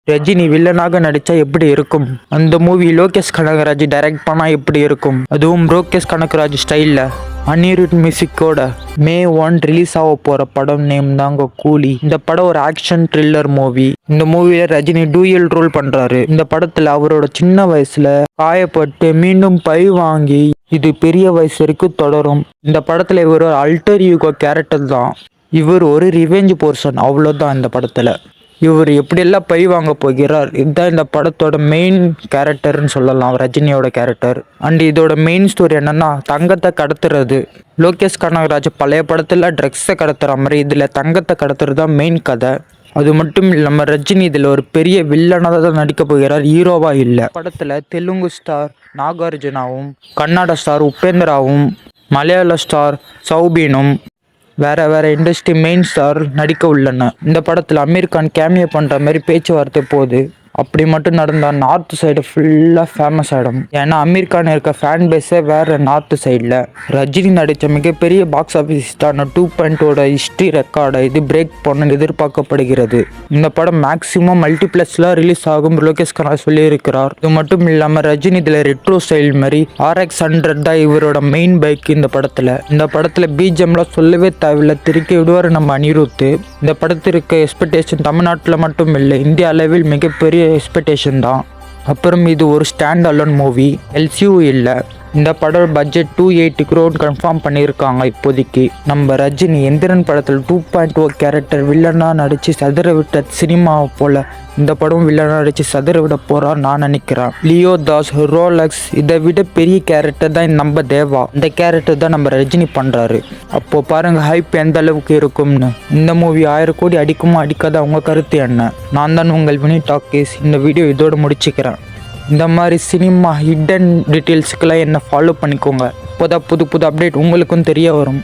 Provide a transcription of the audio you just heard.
ரஜினி வில்லனாக நடிச்சா எப்படி இருக்கும்? அந்த மூவி லோகேஷ் கனகராஜ் டைரக்ட் பண்ணா எப்படி இருக்கும்? அதுவும் லோகேஷ் கனகராஜ் ஸ்டைல்ல அனிருத் மியூசிக்கோட மே 1 ரிலீஸ் ஆக போற படம் நேம் தாங்க கூலி. இந்த படம் ஒரு ஆக்ஷன் த்ரில்லர் மூவி. இந்த மூவில ரஜினி டூயல் ரோல் பண்றாரு. இந்த படத்துல அவரோட சின்ன வயசுல காயப்பட்டு மீண்டும் பழி வாங்கி இது பெரிய வயசு வரைக்கும் தொடரும். இந்த படத்துல இவர் ஒரு அல்டர் ஈகோ கேரக்டர் தான். இவர் ஒரு ரிவெஞ்ச் போர்ஷன், அவ்வளோதான். இந்த படத்துல இவர் எப்படியெல்லாம் பழி வாங்க போகிறார், இதுதான் இந்த படத்தோட மெயின் கேரக்டர்னு சொல்லலாம், ரஜினியோட கேரக்டர். அண்ட் இதோட மெயின் ஸ்டோரி என்னன்னா தங்கத்தை கடத்துறது. லோகேஷ் கனகராஜ் பழைய படத்துல ட்ரக்ஸை கடத்துற மாதிரி இதுல தங்கத்தை கடத்துறது தான் மெயின் கதை. அது மட்டும் இல்லாமல் ரஜினி இதில் ஒரு பெரிய வில்லனாக தான் நடிக்க போகிறார், ஹீரோவா இல்லை. படத்தில் தெலுங்கு ஸ்டார் நாகார்ஜுனாவும், கன்னட ஸ்டார் உபேந்திராவும், மலையாள ஸ்டார் சௌபீனும், வேற இண்டஸ்ட்ரி மெயின் ஸ்டார் நடிக்க உள்ளன. இந்த படத்தில் அமீர் கான் கேமியோ பண்ணுற மாதிரி பேச்சுவார்த்தை போகுது. அப்படி மட்டும் நடந்தால் நார்த் சைடு ஃபுல்லாக ஃபேமஸ் ஆகிடும். ஏன்னா அமீர் கான் இருக்க ஃபேன் பேஸே வேறு நார்த் சைடில். ரஜினி நடித்த மிகப்பெரிய பாக்ஸ் ஆஃபீஸ் தான் 2.0 ஹிஸ்ட்ரி ரெக்கார்டை இது பிரேக் பண்ண எதிர்பார்க்கப்படுகிறது. இந்த படம் மேக்ஸிமம் மல்டிப்ளெக்ஸில் ரிலீஸ் ஆகும் லோகேஷ் கனகராஜ் சொல்லியிருக்கிறார். இது மட்டும் இல்லாமல் ரஜினி இதில் ரெட்ரோ ஸ்டைல் மாதிரி RX 100 தான் இவரோட மெயின் பைக் இந்த படத்தில். இந்த படத்தில் பிஜிஎம்லாம் சொல்லவே தேவையில்லை, திருக்கி விடுவார் நம்ம அனிருத். இந்த படத்திற்கு எக்ஸ்பெக்டேஷன் தமிழ்நாட்டில் மட்டும் இல்லை, இந்திய அளவில் மிகப்பெரிய எக்ஸ்பெக்டேஷன் தான். அப்புறம் இது ஒரு ஸ்டாண்ட் அலோன் மூவி, LCU இல்லை. இந்த படம் பட்ஜெட் 280 crore கன்ஃபார்ம் பண்ணியிருக்காங்க இப்போதைக்கு. நம்ம ரஜினி எந்திரன் படத்தில் 2.0 கேரக்டர் வில்லனா நடிச்சு சதுர விட்ட சினிமாவை போல இந்த படம் வில்லனா நடிச்சு சதுர விட போறார் நான் நினைக்கிறேன். லியோ தாஸ், ரோலக்ஸ், இதை விட பெரிய கேரக்டர் தான் நம்ம தேவா. இந்த கேரக்டர் தான் நம்ம ரஜினி பண்றாரு. அப்போ பாருங்க ஹைப் எந்த அளவுக்கு இருக்கும்னு. இந்த மூவி 1000 கோடி அடிக்குமா அடிக்காத, அவங்க கருத்து என்ன? நான் தான் உங்கள் வினி டாக்கீஸ். இந்த வீடியோ இதோடு முடிச்சுக்கிறேன். இந்த மாதிரி சினிமா ஹிடன் டீட்டெயில்ஸுக்கெல்லாம் என்ன ஃபாலோ பண்ணிக்கோங்க. புது அப்டேட் உங்களுக்கும் தெரிய வரும்.